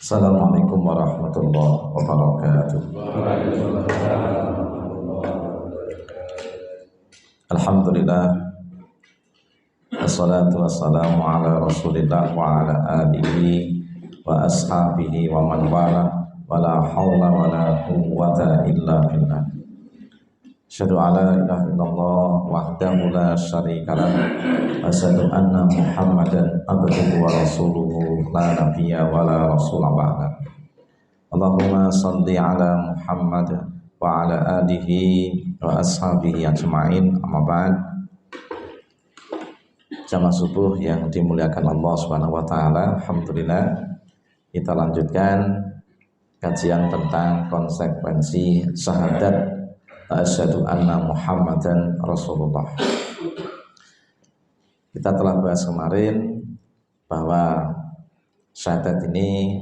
Assalamualaikum warahmatullahi wabarakatuh. Alhamdulillah, wassalatu wassalamu ala rasulillah wa ala alihi wa ashabihi wa man wala wa la hawla wa la quwwata illa billah. Asyhadu an la ilaha illallah wahdahu la syarika lah wa asyhadu anna Muhammadan abduhu wa rasuluhu la nabiyya wa la rasula ba'da. Allahumma shalli ala Muhammad wa ala alihi wa ashabihi ajma'in, amma ba'd. Jamaah subuh yang dimuliakan Allah Subhanahu wa taala, alhamdulillah kita lanjutkan kajian tentang konsekuensi syahadat asyhadu anna Muhammadan Rasulullah. Kita telah bahas kemarin bahwa syahadat ini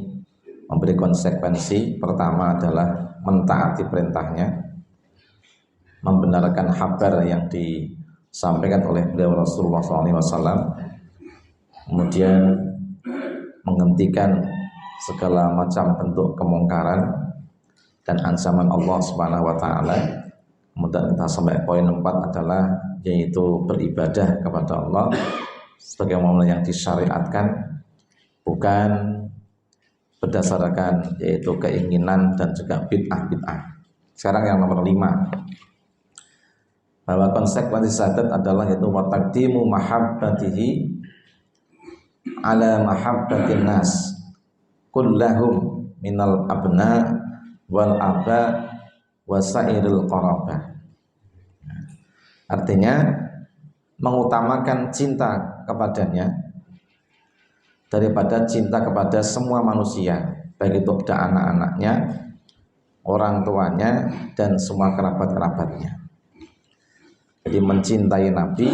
memberi konsekuensi. Pertama adalah mentaati perintahnya, membenarkan kabar yang disampaikan oleh beliau Rasulullah SAW, kemudian menghentikan segala macam bentuk kemungkaran dan ancaman Allah Subhanahu wa taala. Kemudian kita sampai poin 4 adalah yaitu beribadah kepada Allah sebagaimana yang disyariatkan, bukan berdasarkan yaitu keinginan dan juga bid'ah-bid'ah. Sekarang yang nomor 5, bahwa konsekuensi syahadat adalah yaitu wa taqdimu mahabbatihi ala mahabbatin nas kullahum minal abna wal aba wasairil qarabah. Artinya mengutamakan cinta kepadanya daripada cinta kepada semua manusia, baik itu pada anak-anaknya, orang tuanya, dan semua kerabat-kerabatnya. Jadi mencintai Nabi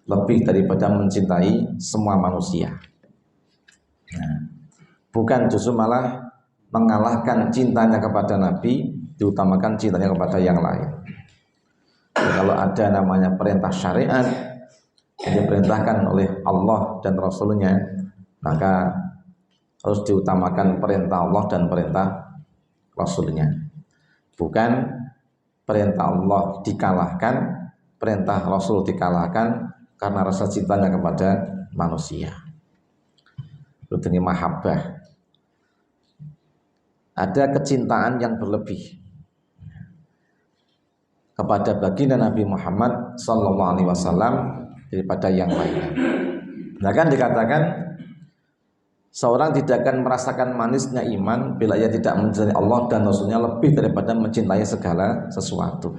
lebih daripada mencintai semua manusia. Nah, bukan justru malah mengalahkan cintanya kepada Nabi, diutamakan cintanya kepada yang lain. Jadi kalau ada namanya perintah syariat yang diperintahkan oleh Allah dan Rasulnya, maka harus diutamakan perintah Allah dan perintah Rasulnya. Bukan perintah Allah dikalahkan, perintah Rasul dikalahkan karena rasa cintanya kepada manusia. Itu ini mahabbah. Ada kecintaan yang berlebih kepada baginda Nabi Muhammad sallallahu alaihi wasallam daripada yang lainnya. Nah, kan dikatakan seorang tidak akan merasakan manisnya iman bila ia tidak mencintai Allah dan Rasulnya lebih daripada mencintai segala sesuatu.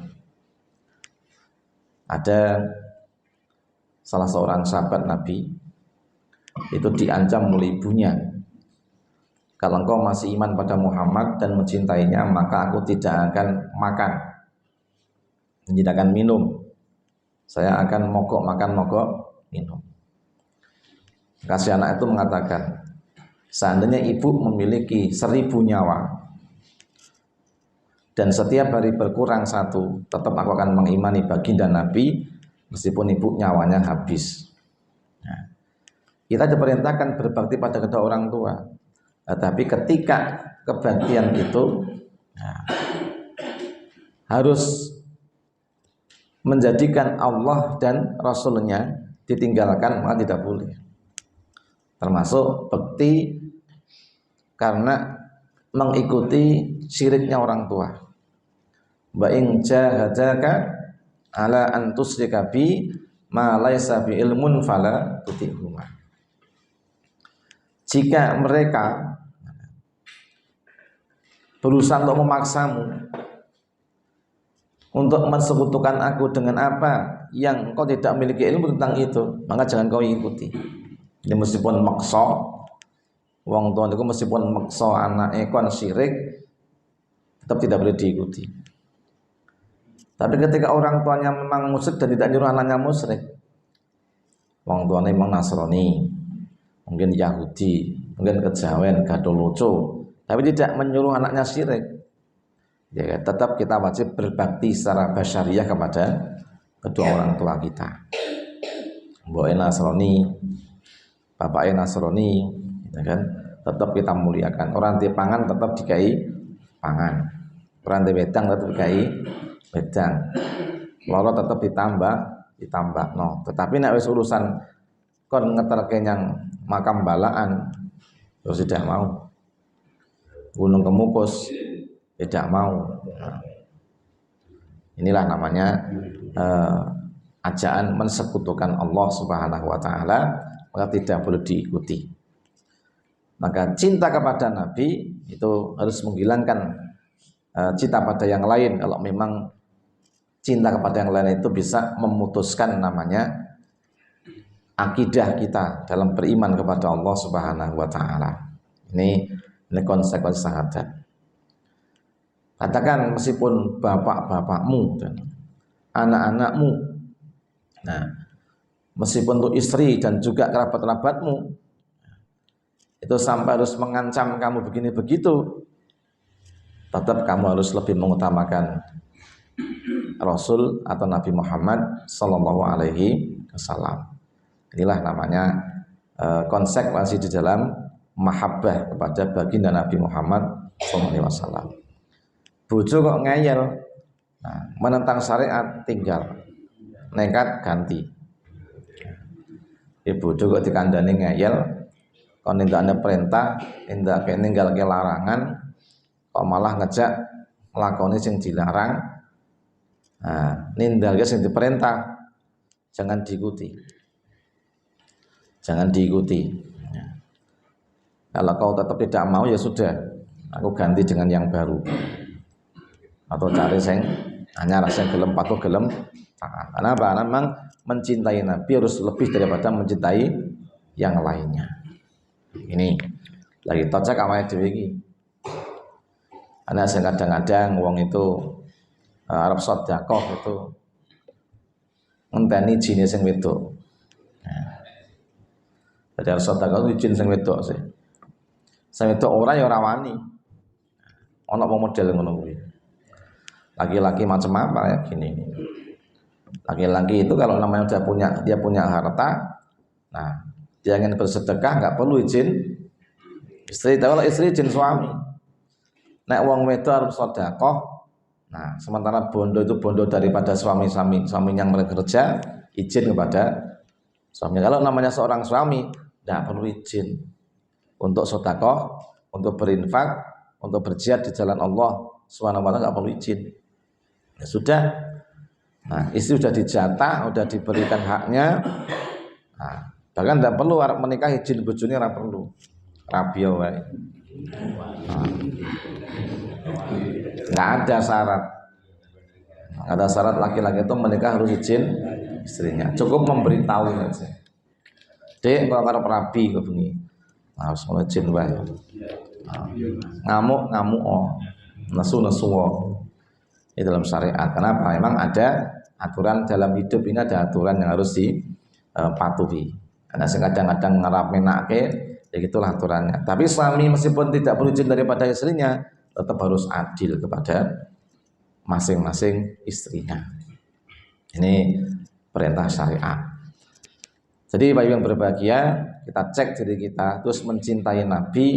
Ada salah seorang sahabat Nabi itu diancam oleh ibunya, kalau engkau masih iman pada Muhammad dan mencintainya, maka aku tidak akan makan, tidak akan minum. Saya akan mogok makan, mogok minum. Kasih anak itu mengatakan, seandainya ibu memiliki 1000 nyawa dan setiap hari berkurang 1, tetap aku akan mengimani baginda Nabi meskipun ibu nyawanya habis. Nah, kita diperintahkan berbakti pada kedua orang tua. Tapi ketika kebaktian itu harus menjadikan Allah dan Rasulnya ditinggalkan, maka tidak boleh. Termasuk bakti karena mengikuti syiriknya orang tua. Wa in jahadaka ala an tusyrika bi ma laysa bi ilmun fala tuti'huma. Jika mereka berusaha untuk memaksamu untuk mensekutukan aku dengan apa yang kau tidak memiliki ilmu tentang itu, maka jangan kau ikuti. Jadi meskipun maksa wong tua itu, meskipun maksa anak kon syirik, tetap tidak boleh diikuti. Tapi ketika orang tuanya memang musyrik dan tidak nyuruh anaknya musyrik, wong tuanya memang Nasrani, mungkin Yahudi, mungkin kejawen, gadoloco, tapi tidak menyuruh anaknya syirik, ya tetap kita wajib berbakti secara basyariah kepada kedua orang tua kita. Mboknya Nasrani, bapaknya Nasrani, ya kan? tetap kita muliakan. Orang di pangan tetap dikai pangan. Orang di wedang tetap dikai wedang. Loro tetap ditambah no. Tetapi nek wis urusan kon ngeterke yang makam balaan terus tidak mau. Gunung Kemukus tidak mau. Nah, inilah namanya ajaan mensekutukan Allah Subhanahu wa taala, maka tidak boleh diikuti. Maka cinta kepada Nabi itu harus menghilangkan cinta pada yang lain. Kalau memang cinta kepada yang lain itu bisa memutuskan namanya akidah kita dalam beriman kepada Allah Subhanahu wa taala. Ini konsekuensi syahadat. Katakan meskipun bapak-bapakmu dan anak-anakmu, nah meskipun untuk istri dan juga kerabat-kerabatmu itu sampai harus mengancam kamu begini begitu, tetap kamu harus lebih mengutamakan Rasul atau Nabi Muhammad Sallallahu Alaihi Wasallam. Inilah namanya konsekuensi di dalam mahabbah kepada baginda Nabi Muhammad Sallallahu Alaihi Wasallam. Bojo kok ngeyel, nah, menentang syariat tinggal, nekat ganti. Ibu bojo kok dikandani ngeyel, kon nindakane perintah, ninggal ke larangan, kok malah ngejak nglakoni sing dilarang. Nah, nindalke sing diperintah, jangan diikuti. Jangan diikuti. Kalau kau tetap tidak mau ya sudah, aku ganti dengan yang baru. Atau cari sing anyar sing gelem patuh gelem taat. Karena apa? Karena memang mencintai Nabi harus lebih daripada mencintai yang lainnya. Ini lagi tocak awake dhewe iki. Ana sing kadang-kadang wong itu arep sedekah itu ngenteni jine sing wedok. Jadi arep sedekah itu jin sing wedok sih. Sing wedok ora ya ora wani. Ana model ngono kuwi. Laki-laki macam apa ya gini. Laki-laki itu kalau namanya dia punya harta, nah dia ingin bersedekah nggak perlu izin istri. Kalau istri izin suami. Nek wong wedok harus sedekah, nah sementara bondo itu bondo daripada suami yang bekerja, izin kepada suami. Kalau namanya seorang suami, nggak perlu izin untuk sedekah, untuk berinfak, untuk berjihad di jalan Allah Subhanahu wa taala, nggak perlu izin. Ya sudah, nah istri sudah dijatah, sudah diberikan haknya, nah, bahkan tidak perlu menikah izin bojone, ora perlu, rabi wae. Nggak ada syarat, nggak ada syarat laki-laki itu menikah harus izin istrinya, cukup memberitahu saja. Dek kalau karo rabi kok bengi, harus izin wae. Ngamuk oh, nesu oh. Ini dalam syariat. Kenapa? Memang ada aturan dalam hidup ini, ada aturan yang harus dipatuhi. Karena kadang-kadang ngeramenake, ya gitulah aturannya. Tapi suami meskipun tidak berizin daripada istrinya, tetap harus adil kepada masing-masing istrinya. Ini perintah syariat. Jadi bagi yang berbahagia, kita cek diri kita, terus mencintai Nabi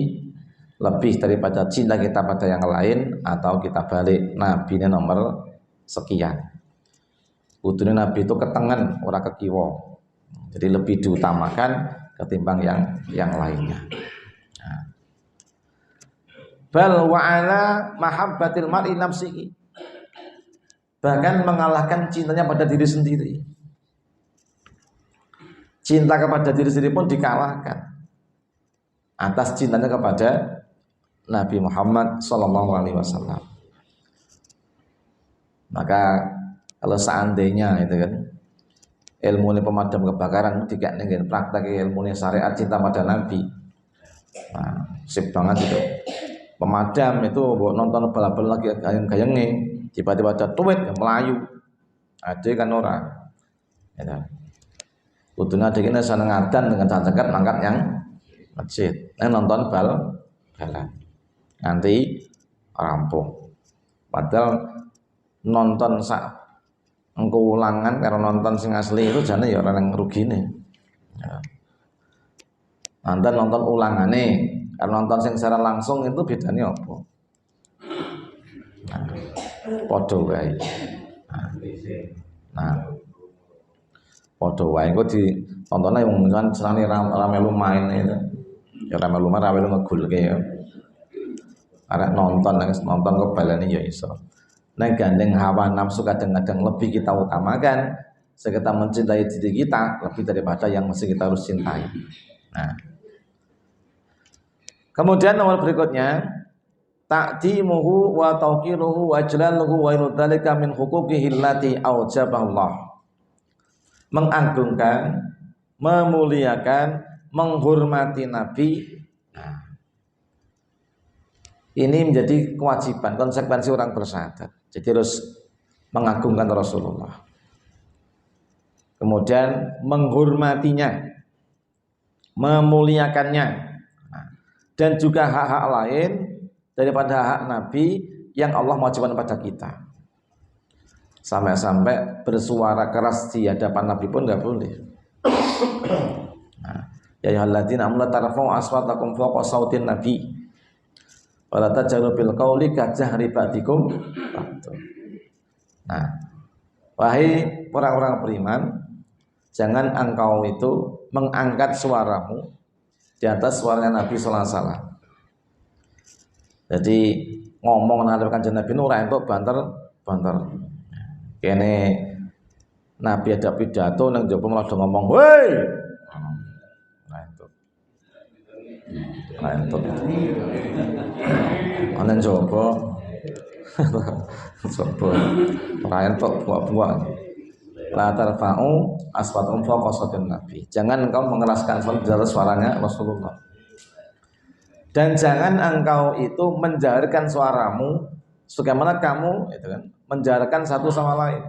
lebih daripada cinta kita pada yang lain, atau kita balik Nabi ini nomor sekian. Kudune Nabi itu ketengan ora kekiwa, jadi lebih diutamakan ketimbang yang lainnya. Nah. Bal wa ala mahabbatil mar'i nafsihi, bahkan mengalahkan cintanya pada diri sendiri. Cinta kepada diri sendiri pun dikalahkan atas cintanya kepada Nabi Muhammad Sallallahu Alaihi Wasallam. Maka kalau seandainya itu kan ilmu pemadam kebakaran tidak nengen praktek ilmu syariat cinta pada Nabi, nah, sip banget itu. Pemadam itu nonton bal-bal lagi gayeng-gayenge, tiba-tiba ada tuwet melayu, ada kan orang. Ya, kudune ada kene seneng ngadan dengan cacat mangkat yang masjid, nonton bal-balan. Nanti rampung. Padahal nonton sak engko ulangan karo nonton sing asli itu jane ya ora nang rugine. Ya. Anda nonton ulangane Kalau nonton sing secara langsung itu bedanya apa? Nah, podo wae. Nah, podo wae engko ditontonnya yang misalkan senane rame lu main itu. Ya rame lu ngegulke ya. Arek nonton kebalane ya iso. Nek gandeng hawa nafsu kadang-kadang lebih kita utamakan, kita mencintai diri kita lebih daripada yang mesti kita harus cintai. Nah, kemudian nomor berikutnya ta'dimuhu wa tawqiruhu wa jalaluhu wa inudzalika min huquqihi allati aujaballah. Mengagungkan, memuliakan, menghormati Nabi. Nah, ini menjadi kewajiban, konsekuensi orang bersyahadat. Jadi harus mengagungkan Rasulullah. Kemudian menghormatinya, memuliakannya, dan juga hak-hak lain daripada hak Nabi yang Allah mewajibkan pada kita. Sampai-sampai bersuara keras di hadapan Nabi pun nggak boleh. Nah, ya ayyuhalladzina amanu tarfa'u aswatakum fawqa sautin nabi wala tajharu bil qawli kajahri ba'dikum. Nah, wahai orang-orang beriman, jangan engkau itu mengangkat suaramu di atas suaranya Nabi sallallahu alaihi wasallam. Jadi ngomong nang Kanjeng Nabi nu ora entuk banter. Kene Nabi ada pidato nang jaba malah ngomong, "Woi." Nah entuk. Ana jaba. Coba ora entuk buak-buak. La tarfa'u aswatakum fawqa sautin nabi. Jangan engkau mengeraskan suaranya Rasulullah. Dan jangan engkau itu menjaharkan suaramu sebagaimana kamu itu kan menjaharkan satu sama lain.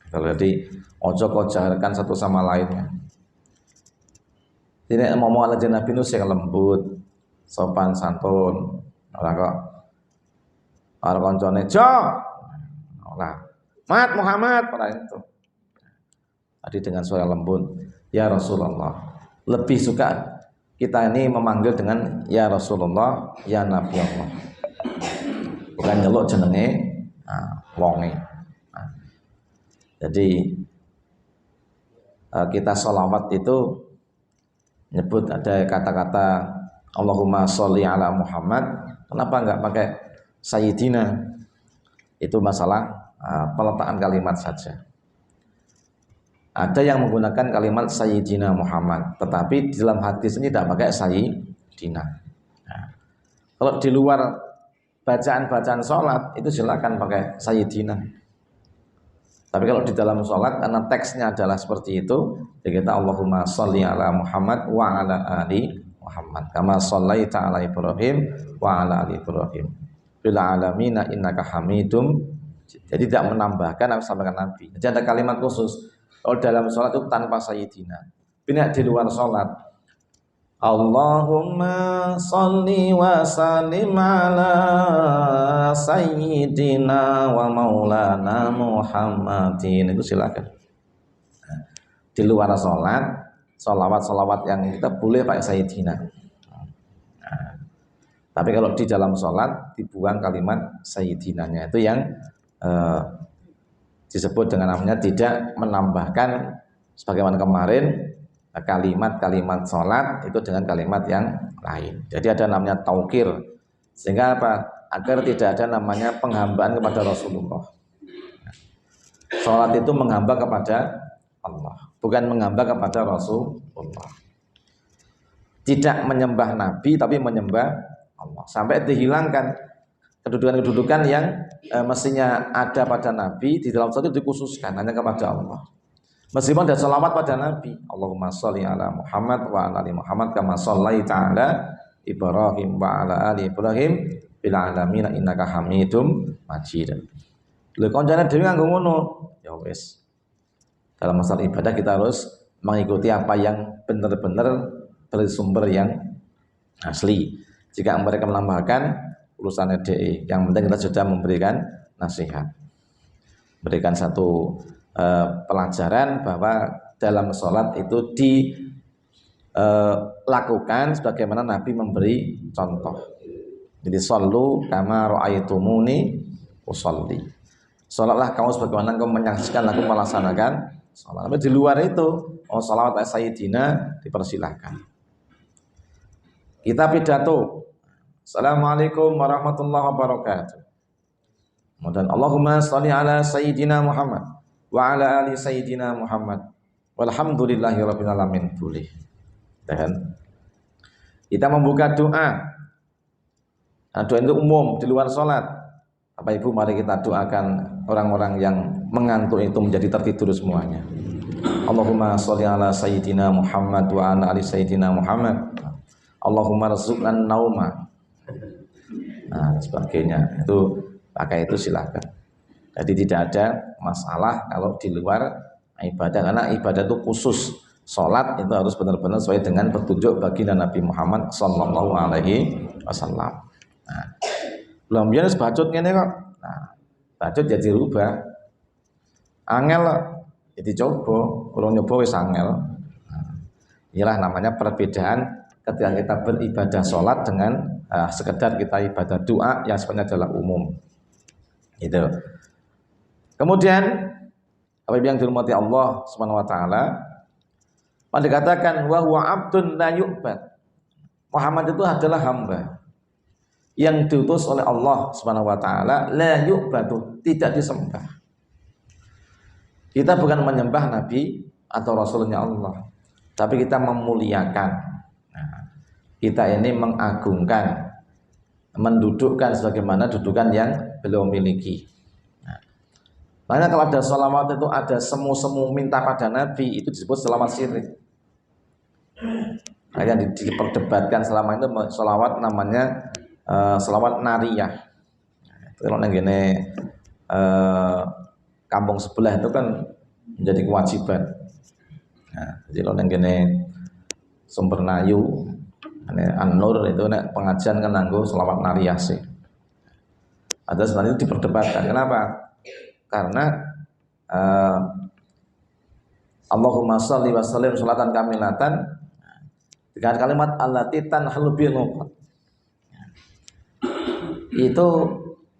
Jadi ojo kau jaharkan satu sama lainnya. Ini ngomong ala Nabi nu sing lembut, sopan santun. Ora kok karo koncone, "Jo." Ora. "Mat Muhammad," ora itu. Tadi dengan suara lembut, "Ya Rasulullah." Lebih suka kita ini memanggil dengan ya Rasulullah, ya Nabi Allah. Bukan nyeluk jenenge wonge. Jadi kita sholawat itu nyebut ada kata-kata Allahumma sholli ala Muhammad. Kenapa enggak pakai Sayyidina? Itu masalah peletakan kalimat saja. Ada yang menggunakan kalimat Sayyidina Muhammad, tetapi di dalam hadis ini tidak pakai Sayyidina. Nah, kalau di luar bacaan-bacaan sholat itu silakan pakai Sayyidina. Tapi kalau di dalam sholat karena teksnya adalah seperti itu, ya kita Allahumma sholli ala Muhammad wa ala ali Muhammad kama shallaita ala Ibrahim wa ala ali Ibrahim fil alamina innaka hamidum. Jadi tidak menambahkan apa sampaikan Nabi. Jadi ada kalimat khusus. Kalau dalam sholat itu tanpa Sayyidina. Ini di luar sholat, Allahumma sholli wa sallim ala Sayyidina wa maulana Muhammadin. Itu silakan. Di luar sholat, sholawat yang kita boleh pakai Sayyidina. Tapi kalau di dalam sholat dibuang kalimat Sayyidinanya. Itu yang disebut dengan namanya tidak menambahkan sebagaimana kemarin kalimat-kalimat sholat itu dengan kalimat yang lain. Jadi ada namanya taukir, sehingga apa? Agar tidak ada namanya penghambaan kepada Rasulullah. Sholat itu menghamba kepada Allah, bukan menghamba kepada Rasulullah. Tidak menyembah Nabi tapi menyembah Allah, sampai dihilangkan kedudukan-kedudukan yang mestinya ada pada Nabi di dalam sholat itu dikhususkan hanya kepada Allah. Meskipun ada salawat pada Nabi, Allahumma sholli ala Muhammad wa ala ali Muhammad kama shallaita ala Ibrahim wa ala ali Ibrahim fil alamin innaka Hamidum Majid. Lha koncane dhewe nganggo ngono, ya wis. Dalam masalah ibadah kita harus mengikuti apa yang benar-benar bersumber yang asli. Jika mereka menambahkan urusannya DE, yang penting kita sudah memberikan nasihat, berikan satu pelajaran bahwa dalam sholat itu lakukan sebagaimana Nabi memberi contoh. Jadi shollu kama ra'aitumuni usolli. Salatlah kamu sebagaimana kamu menyaksikan aku melaksanakan salat. Tapi di luar itu, salawat sayyidina dipersilahkan. Kita pidato. Assalamualaikum warahmatullahi wabarakatuh. Kemudian Allahumma sholli ala sayyidina Muhammad wa ala ali sayyidina Muhammad. Walhamdulillahirabbil alamin. Boleh. Dan kita membuka doa. Nah, doa itu umum di luar sholat. Bapak Ibu, mari kita doakan orang-orang yang mengantuk itu menjadi tertidur semuanya. Allahumma sholli ala sayyidina Muhammad wa ala ali sayyidina Muhammad. Allahumma rzuqnan nauma. Nah, sebagainya. Itu pakai itu silakan. Jadi tidak ada masalah kalau di luar ibadah, karena ibadah itu khusus. Sholat itu harus benar-benar sesuai dengan petunjuk baginda Nabi Muhammad sallallahu alaihi wasallam. Nah, belum biar sebacut ngene kok. Nah, bacut jadi rubah. Angel jadi coba, urung nyoba wis angel. Nah, inilah namanya perbedaan ketika kita beribadah sholat dengan sekedar kita ibadah doa yang sebenarnya adalah umum. Itu. Kemudian apa yang dirahmati Allah Subhanahu wa taala, pada dikatakan wa huwa abdun la yu'bad. Muhammad itu adalah hamba yang diutus oleh Allah Subhanahu wa taala, la yu'badu, tidak disembah. Kita bukan menyembah nabi atau rasulnya Allah, tapi kita memuliakan. Nah, kita ini mengagungkan, mendudukkan sebagaimana dudukan yang beliau miliki. Nah, makanya kalau ada sholawat itu ada semu-semu minta pada nabi, itu disebut sholawat syirik. Nah, yang diperdebatkan selama itu sholawat namanya selawat nariyah. Kalau nenggene kampung sebelah itu kan menjadi kewajiban. Nah, jadi kalau nenggene Sumbernayu, An-Nur itu pengajian kan nganggo selawat nariyah sih. Ada sebenarnya itu diperdebatkan. Kenapa? Karena Allahumma sholli wa sallim sholatan kamilatan dengan kalimat allati tanhalu bil nuqat. Itu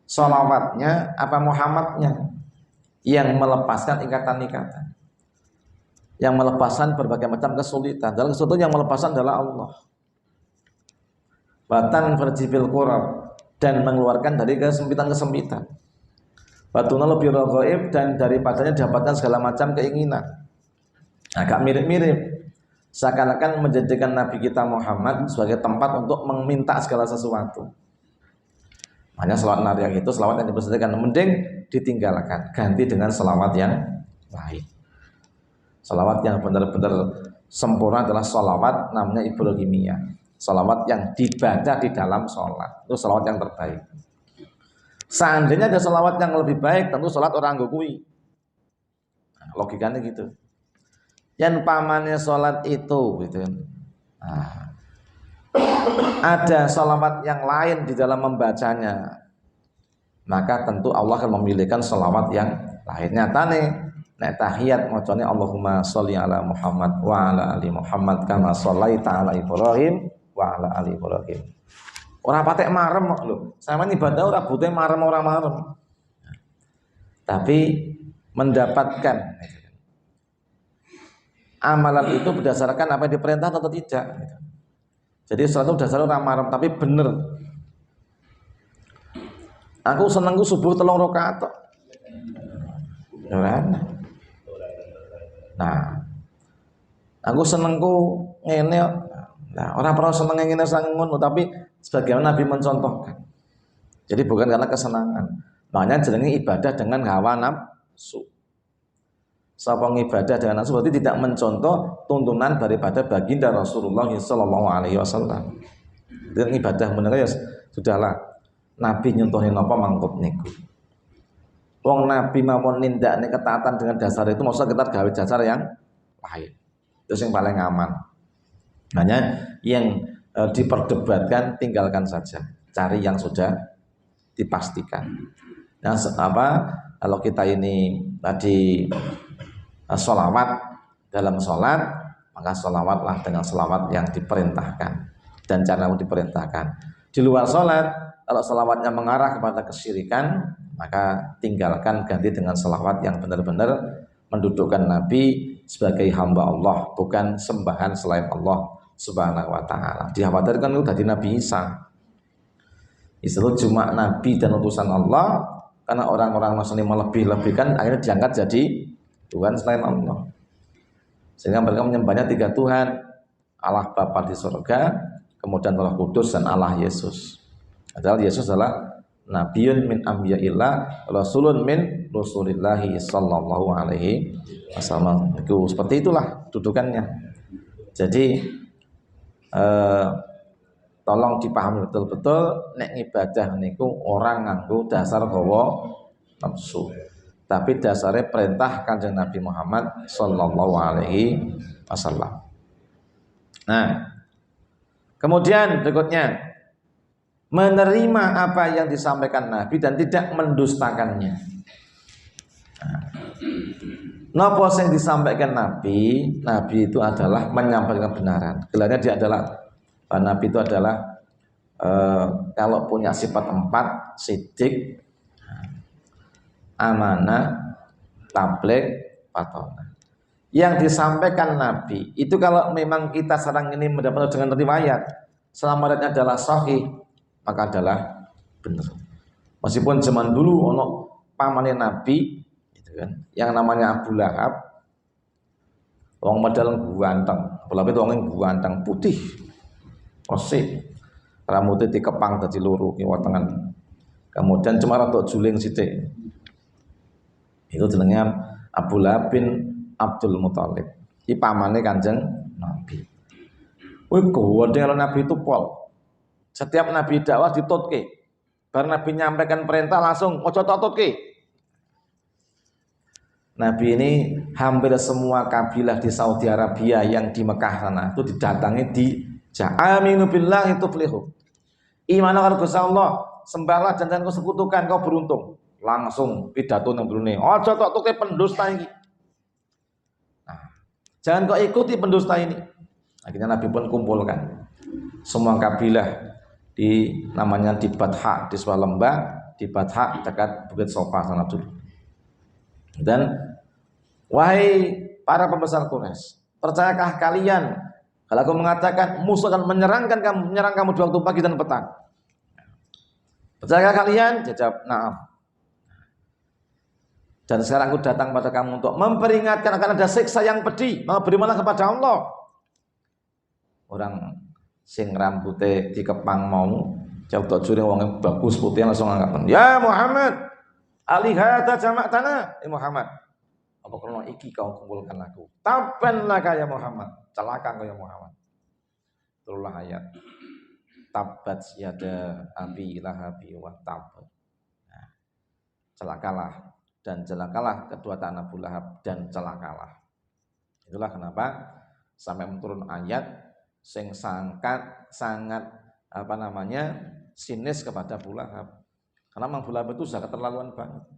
sholawatnya apa Muhammadnya yang melepaskan ikatan-ikatan, yang melepaskan berbagai macam kesulitan. Dalam kesulitan yang melepaskan adalah Allah. Batan berjibil kurab, dan mengeluarkan dari kesempitan-kesempitan. Batuna lebih rogoib, dan daripadanya dapatkan segala macam keinginan. Agak mirip-mirip, seakan-akan menjadikan Nabi kita Muhammad sebagai tempat untuk meminta segala sesuatu. Hanya selawat nariyah itu selawat yang dipersetelkan, mending ditinggalkan, ganti dengan selawat yang lain. Selawat yang benar-benar sempurna adalah selawat namanya Ibrahimiyah, selawat yang dibaca di dalam sholat, itu selawat yang terbaik. Seandainya ada selawat yang lebih baik, tentu sholat orang gokui. Nah, logikanya gitu. Yang pamannya sholat itu, gitu. Nah, ada sholawat yang lain di dalam membacanya, maka tentu Allah akan memilihkan sholawat yang lain. Nyatane nek tahiyat macane Allahumma sholli ala Muhammad wa ala ali Muhammad kama shollaita ala Ibrahim wa ala ali Ibrahim. Ora patek marem kok lho. Sampeyan ibadah ora butuh marem ora marem. Tapi mendapatkan amalan itu berdasarkan apa yang diperintah atau tidak. Jadi sesuatu dasarnya orang marem tapi bener. Aku senengku subuh 3 rakaat. Ora. Nah, aku senengku ngene. Nah, orang pernah seneng ngene sang ngono, tapi sebagaimana Nabi mencontohkan. Jadi bukan karena kesenangan. Makanya jenenge ibadah dengan hawa nafsu. Sapa ibadah dengan nafsu berarti tidak mencontoh tuntunan daripada baginda Rasulullah sallallahu alaihi wasallam. Dengan ibadah bener ya sudahlah. Nabi nyontohin apa mangkut niku. Wong Nabi mawon nindakne ketaatan dengan dasar itu, maksudnya kita gawe dasar yang lain. Itu yang paling aman. Makanya yang diperdebatkan tinggalkan saja. Cari yang sudah dipastikan. Nah, kalau kita ini tadi sholawat dalam sholat, maka sholawatlah dengan sholawat yang diperintahkan dan cara diperintahkan. Di luar sholat, kalau sholawatnya mengarah kepada kesyirikan, maka tinggalkan, ganti dengan sholawat yang benar-benar mendudukkan Nabi sebagai hamba Allah, bukan sembahan selain Allah Subhanahu wa ta'ala. Dikhawatirkan itu dari Nabi Isa. Itu cuma Nabi dan utusan Allah, karena orang-orang Nasrani melebih-lebihkan, akhirnya diangkat jadi Tuhan selain Allah. Sehingga mereka menyembahnya 3 Tuhan, Allah Bapa di surga, kemudian Roh Kudus dan Allah Yesus. Padahal Yesus adalah Nabiun min Anbiya'illah, Rasulun min Rasulillahi sallallahu alaihi wasallam. Itu seperti itulah dudukannya. Jadi tolong dipahami betul-betul, nek ibadah niku orang nganggo dasar hawa nafsu. Tapi dasarnya perintah Kanjeng Nabi Muhammad sallallahu alaihi wasallam. Nah, kemudian berikutnya, menerima apa yang disampaikan Nabi dan tidak mendustakannya. Napa yang disampaikan Nabi? Nabi itu adalah menyampaikan kebenaran. Gelarnya dia adalah Nabi itu adalah kalau punya sifat 4, sidik, amanah, tabligh, fatona. Yang disampaikan Nabi itu kalau memang kita sekarang ini mendapat dengan riwayat, selama riwayatnya adalah sahih, maka adalah benar. Meskipun zaman dulu ono pamane Nabi, gitu kan, yang namanya Abu Lahab, wong modal ganteng, Abu Lahab itu wong ganteng, putih, resik, rambutnya dikepang dadi loro kiwa tengen. Kemudian cuma rada juling sithik. Itu jenenge Abu Lahab bin Abdul Muthalib. Iki pamane Kanjeng Nabi. Kuwi gowone kalau Nabi itu pol. Setiap Nabi dakwah ditutke. Bar Nabi nyampaikan perintah langsung ojo tutke. Nabi ini hampir semua kabilah di Saudi Arabia yang di Mekah sana itu didatangi di Aminu billahi tuflihu. Imana karo Gusti Allah, sembahlah dan jangan kau sekutukan, kau beruntung. Langsung pidato nang Brunei. Ojo tutke pendusta iki. Nah, jangan kau ikuti pendusta ini. Akhirnya Nabi pun kumpulkan semua kabilah di namanya di Batha, di sebuah lembah di Batha dekat Bukit Sofa sana dulu. Dan wahai para pembesar Quraisy, percayakah kalian kalau aku mengatakan musuh akan menyerang kamu di waktu pagi dan petang? Percayakah kalian? Dia jawab, na'am. Dan sekarang aku datang pada kamu untuk memperingatkan akan ada siksa yang pedih. Maka berimanlah kepada Allah. Orang sing rambutnya dikepang mau jauh juri wong bagus putih langsung angkat. Ya Muhammad, alihata jamak tanah. Muhammad, apa kalau iki kau kumpulkan aku? Taban laka ya Muhammad, celaka kau ya Muhammad. Turunlah ayat. Tabat yada abi lahabi wa tab. Nah, celakalah dan celakalah kedua tangan Abu Lahab dan celakalah. Itulah kenapa sampai turun ayat sing sangat sinis kepada Abu Lahab. Karena Abu Lahab itu sudah keterlaluan banget.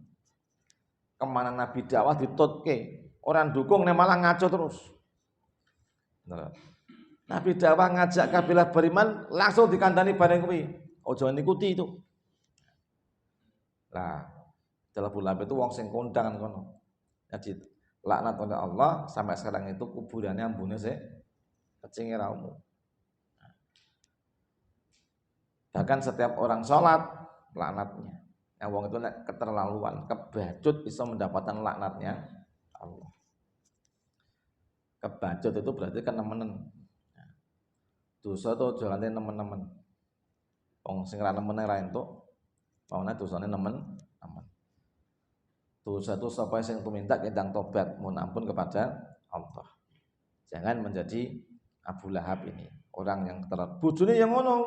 Kemana Nabi dakwah ditutke, orang dukung malah ngaco terus. Nabi dakwah ngajak kabilah beriman langsung dikandani bareng kuwi. Ojo ikuti itu. Lah, Abu Lahab itu wong sing kondang kono. Jadi laknat oleh Allah sampai sekarang itu kuburannya ambune sik kecinge raumu. Bahkan setiap orang sholat laknatnya. Yang wong itu keterlaluan, kebacut bisa mendapatkan laknatnya Allah. Kebacut itu berarti kenemenen. Dosa itu jalannya nemen-nemen. Wong sing ra nemen ra entuk, maune dosane nemen. Dosa itu sapa sing tumindak kendang tobat, mohon ampun kepada Allah. Jangan menjadi Abu Lahab ini, orang yang terlalu bojone yang ngono.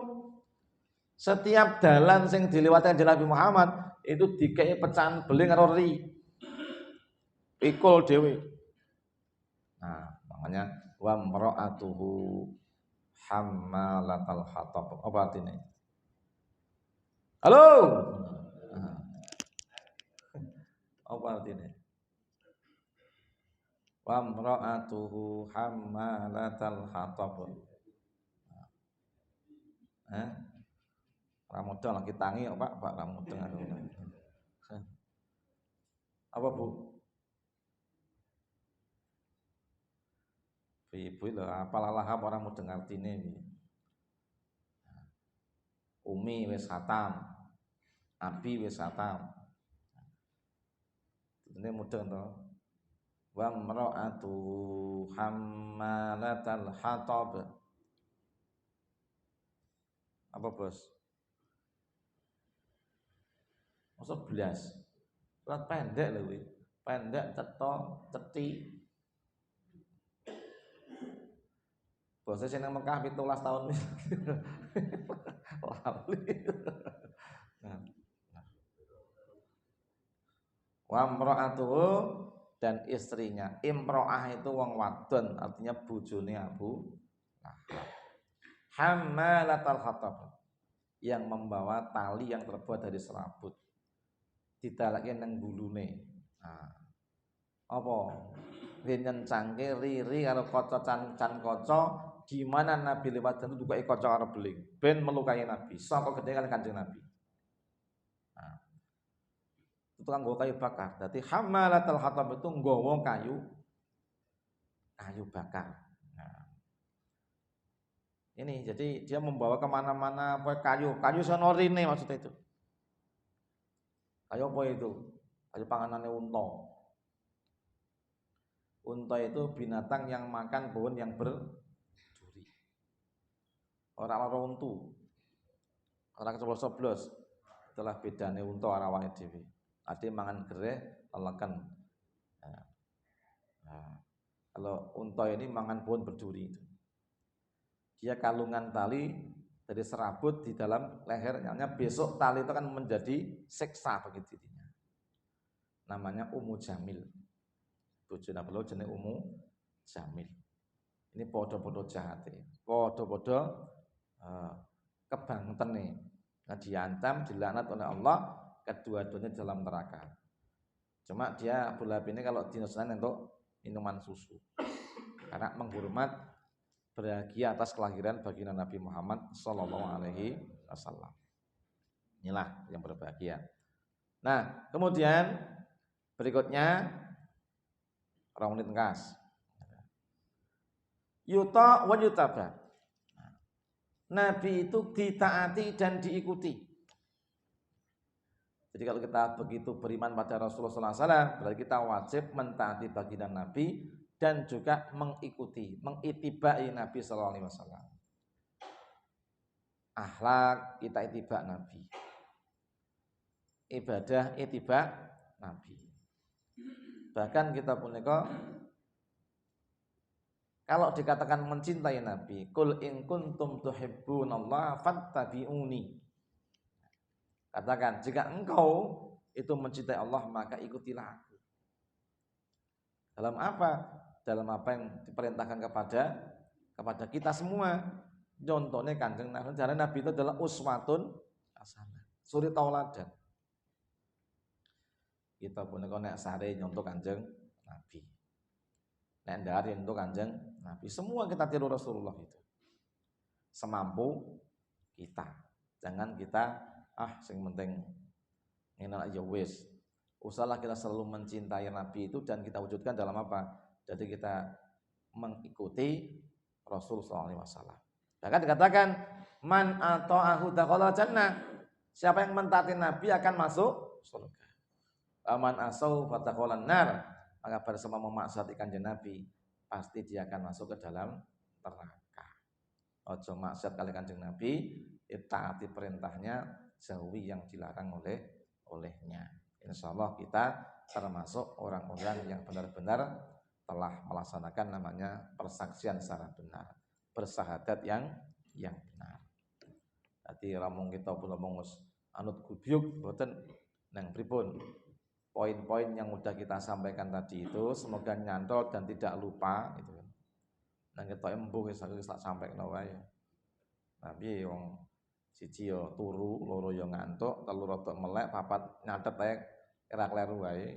Setiap dalan sing dilewati Nabi Muhammad itu dikei pecahan beling karo ri. Pikul dhewe. Nah, makanya wa mar'atuhu hammalatal hatab. Apa artinya? Halo. Apa artinya? wa imra'atuhu hammalatal hatab. Ramudeng lagi tangi kok Pak ramudeng aku. Apa Bu? Ibu lho apalalah apa ora mudeng artine iki. Umi wis khatam, Abi wis khatam. Ini mudeng to. Wa imra'atu hammalatal hatab. Apa Bos? Masa belas. Surat pendek lho kuwi. Pendek cetha cethi. Bose sing nang Mekah 17 tahun wis. Wa imra'atuhu dan istrinya. Imro'ah itu wong wadon, artinya bojone Abu Lahab. Hammalatal hatab, yang membawa tali yang terbuat dari serabut. Ditalake nang gulune. Nah, apa? Yen cangke riri karo kaca can kaca, gimana Nabi lewat itu juga kaca karo beling, ben melukai Nabi. Saka gede kali Kanjeng Nabi. Nah, itu kan nggawa kayu bakar. Dadi hammalatul hatab itu nggawa kayu bakar. Nah, ini jadi dia membawa kemana-mana apa kayu sonorine maksudnya itu. Kayu apa itu? Kayu panganannya unta. Unta itu binatang yang makan pohon yang berduri. Orang untu. Orang coblos-coblos. Itulah bedane unta karo awake dhewe. Ade mangan gereh leleken. Nah, kalau unta ini mangan pohon berduri itu. Dia kalungan tali dari serabut di dalam lehernya. Besok tali itu kan menjadi siksa bagi dirinya. Namanya Ummu Jamil. Bojone Nabi jenenge Ummu Jamil. Ini podo-podo jahat ya. Podo-podo kebangtene. Nah, diancam, dilaknat oleh Allah, kedua-duanya dalam neraka. Cuma dia Abu Lahab ini kalau di Senin untuk minuman susu. Karena menghormat bahagia atas kelahiran baginda Nabi Muhammad sallallahu alaihi wasallam. Inilah yang berbahagia. Nah, kemudian berikutnya orang menit ngas. Yuta wa yutaba. Nabi itu ditaati dan diikuti. Jadi kalau kita begitu beriman pada Rasulullah SAW, berarti kita wajib mentaati baginda Nabi dan juga mengikuti, mengitibai Nabi SAW. Akhlak kita itiba Nabi. Ibadah itiba Nabi. Bahkan kita punika kalau dikatakan mencintai Nabi, qul in kuntum tuhibbunallaha fattabi'uni. Katakan, jika engkau itu mencintai Allah, maka ikutilah aku. Dalam apa? Dalam apa yang diperintahkan kepada kita semua. Contohnya Kanjeng Nabi, jalan Nabi itu adalah uswatun hasanah, suri tauladan. Kita punika nek sare nyontoh Kanjeng Nabi. Nek ndari untuk Kanjeng Nabi. Semua kita tiru Rasulullah itu. Semampu kita. Jangan kita sing penting enak aja wis. Usahlah kita selalu mencintai Nabi itu dan kita wujudkan dalam apa? Jadi kita mengikuti Rasul sallallahu alaihi wasallam. Bahkan dikatakan man ata'ahu dakhala jannah. Siapa yang mentaati Nabi akan masuk surga. Aman asau fatakholan nar. Maka bersama memaksiati Kanjeng Nabi, pasti dia akan masuk ke dalam neraka. Ojo maksiat kali Kanjeng Nabi, taati perintahnya, jauhi yang dilarang olehnya. Insyaallah kita termasuk orang-orang yang benar-benar telah melaksanakan namanya persaksian secara benar, bersahadat yang benar. Jadi ramung kita pun mengus anut gubyuk boten nang pripun. Poin-poin yang sudah kita sampaikan tadi itu semoga nyantol dan tidak lupa gitu kan. Nang kita embuh wis tak sampaikan wae. Tapi wong siji yo turu, loro yo ngantuk, telu rada melek, papat nyatet ae ora kleru wae.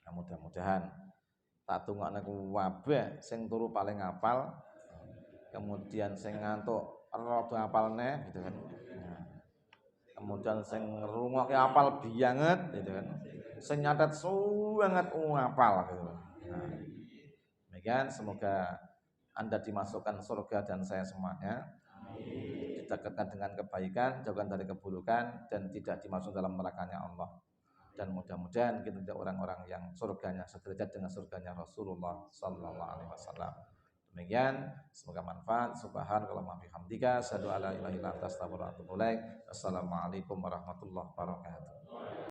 Nah, mudah-mudahan Tak tungokne kabeh sing turu paling apal, kemudian sing ngantuk rada apalne gitu kan. Nah, kemudian sing ngrungokke apal bianget gitu kan. Sing nyatet suwanget apal gitu. Nah, demikian semoga Anda dimasukkan surga dan saya semuanya didekatkan dengan kebaikan, jauhkan dari keburukan dan tidak dimasuk dalam nerakanya Allah. Dan mudah-mudahan kita menjadi orang-orang yang surganya sederajat dengan surganya Rasulullah sallallahu alaihi wasallam. Demikian, semoga manfaat. Subhanakallahumma bihamdika asyhadu an la ilaha illa anta astaghfiruka wa atubu ilaik. Assalamualaikum warahmatullahi wabarakatuh.